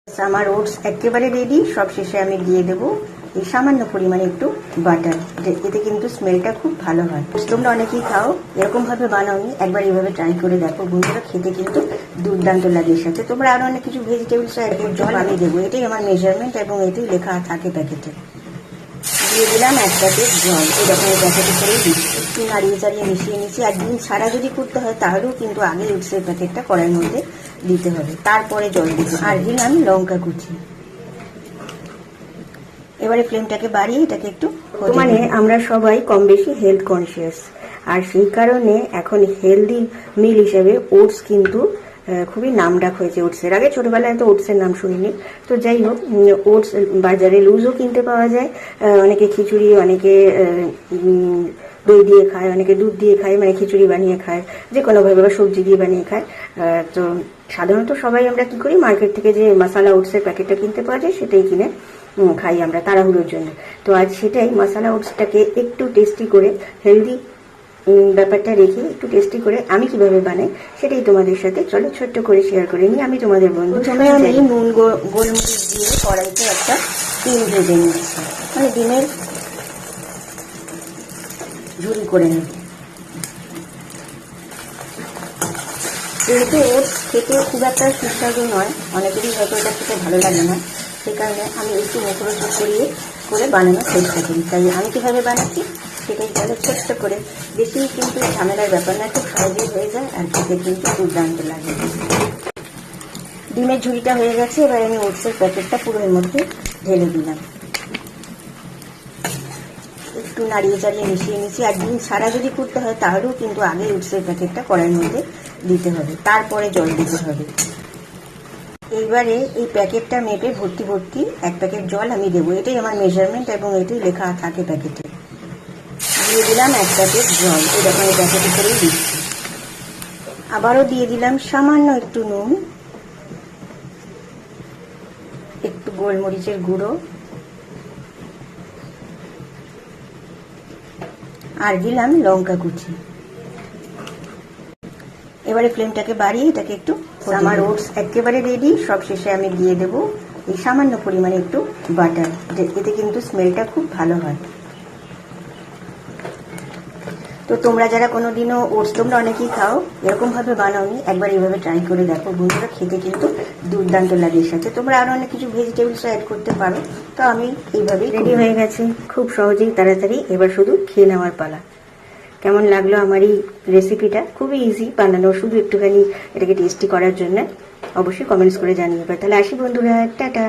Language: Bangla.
আমার ওটস একেবারে রেডি। সব শেষে আমি দিয়ে দেবো এই সামান্য পরিমাণে একটু বাটার, এতে কিন্তু স্মেলটা খুব ভালো হয়। তোমরা অনেকেই খাও, এরকম ভাবে বানাওনি, একবার এইভাবে ট্রাই করে দেখো বন্ধুরা, খেতে কিন্তু দুর্দান্ত লাগে। এর সাথে তোমরা আরো অনেক কিছু ভেজিটেবলস এর জল আমি দেবো, এটাই আমার মেজারমেন্ট এবং এটাই লেখা থাকে প্যাকেটে। দিয়ে দিলাম এক প্যাকেট জল, এরকম প্যাকেটে করেই দিচ্ছি। একটু নাড়িয়ে চাড়িয়ে মিশিয়ে নিচ্ছি। আর ডিম ছাড়া যদি করতে হয় তাহলেও কিন্তু আগে ওটসের প্যাকেটটা কড়াইয়ের মধ্যে দিতে হবে, তারপরে জল দিতে হবে। আর দিলাম লঙ্কা কুচি। এবারে ফ্লেমটাকে বাড়িয়ে এটাকে একটু, মানে আমরা সবাই কম বেশি হেলথ কনসিয়াস, আর সেই কারণে এখন হেলদি মিল হিসেবে ওটস কিন্তু খুবই নামডাক হয়েছে। ওটসের আগে ছোটবেলায় তো ওটসের নাম শুনিনি। তো যাই হোক, ওটস বাজারে লুজও কিনতে পাওয়া যায়। অনেকে খিচুড়ি, অনেকে দই দিয়ে খায়, অনেকে দুধ দিয়ে খায়, মানে খিচুড়ি বানিয়ে খায়, যে কোনোভাবে বা সবজি দিয়ে বানিয়ে খায়। তো সাধারণত সবাই আমরা কি করি, মার্কেট থেকে যে মশলা ওটসের প্যাকেটটা কিনতে পাওয়া যায় সেটাই কিনে খাই আমরা তাড়াহুড়োর জন্য। তো আজ সেটাই মশলা ওটসটাকে একটু টেস্টি করে, হেলদি ব্যাপারটা রেখে একটু টেস্টি করে আমি কিভাবে বানাই সেটাই তোমাদের সাথে চলো ছোট্ট করে শেয়ার করে নিই। আমি তোমাদের বন্ধু। প্রথমে আমি নুন গোলমরিচ দিয়ে কড়াইতে একটা ডিম ভেজে নিচ্ছি, মানে ডিমের ঝুরি করে নেব। যেহেতু ওটস খেতে খুব একটা সুস্বাদু নয়, অনেকেরই হয়তো এটা খেতে ভালো লাগে না, সেই কারণে আমি একটু মুখরোচক করে বানানোর চেষ্টা করি। তাই আমি কীভাবে বানাচ্ছি সেটাই তাহলে ছোট্ট করে, বেশি কিন্তু ঝামেলার ব্যাপার না, খুব সহজেই হয়ে যায় আর খেতে কিন্তু দুর্দান্ত লাগে। ডিমের ঝুড়িটা হয়ে গেছে, এবার আমি ওটসের প্যাকেটটা পুরো এর মধ্যে ঢেলে দিলাম। একটু নাড়িয়ে চাড়িয়ে মিশিয়ে নিচ্ছি। আর ডিম ছাড়া যদি করতে হয় তাহলেও কিন্তু আগে ওটসের প্যাকেটটা কড়াইয়ের মধ্যে দিতে হবে, তারপরে জল দিতে হবে। এইবারে এই প্যাকেটটা মেপে ভর্তি ভর্তি এক প্যাকেট জল আমি দেবো, এটাই আমার মেজারমেন্ট এবং এটাই লেখা থাকে প্যাকেটে। দিয়ে দিলাম এক প্যাকেট জল, এরকম এই প্যাকেটে করেই দিচ্ছি। আবারও দিয়ে দিলাম সামান্য একটু নুন, একটু গোলমরিচের গুঁড়ো, আর দিলাম লঙ্কা কুচি। এবারে ফ্লেমটাকে বাড়িয়ে এটাকে একটু, আমার ওটস একেবারে রেডি। সব শেষে আমি দিয়ে দেবো এই সামান্য পরিমাণে একটু বাটার, এতে কিন্তু স্মেলটা খুব ভালো হয়। তো তোমরা যারা কোনোদিনও ওটস তোমরা অনেকেই খাও, এরকম ভাবে বানাওনি, একবার এইভাবে ট্রাই করে দেখো বন্ধুরা, খেতে কিন্তু দুর্দান্ত লাগে। এর সাথে তোমরা আরো অনেক কিছু ভেজিটেবলস অ্যাড করতে পারো। তো আমি এইভাবেই রেডি হয়ে গেছে, খুব সহজেই তাড়াতাড়ি। এবার শুধু খেয়ে নেওয়ার পালা। কেমন লাগলো আমার এই রেসিপিটা? খুবই ইজি বানানো, শুধু একটুখানি এটাকে টেস্টি করার জন্য। অবশ্যই কমেন্টস করে জানিয়ে। এবার তাহলে আসি বন্ধুরা, টাটা।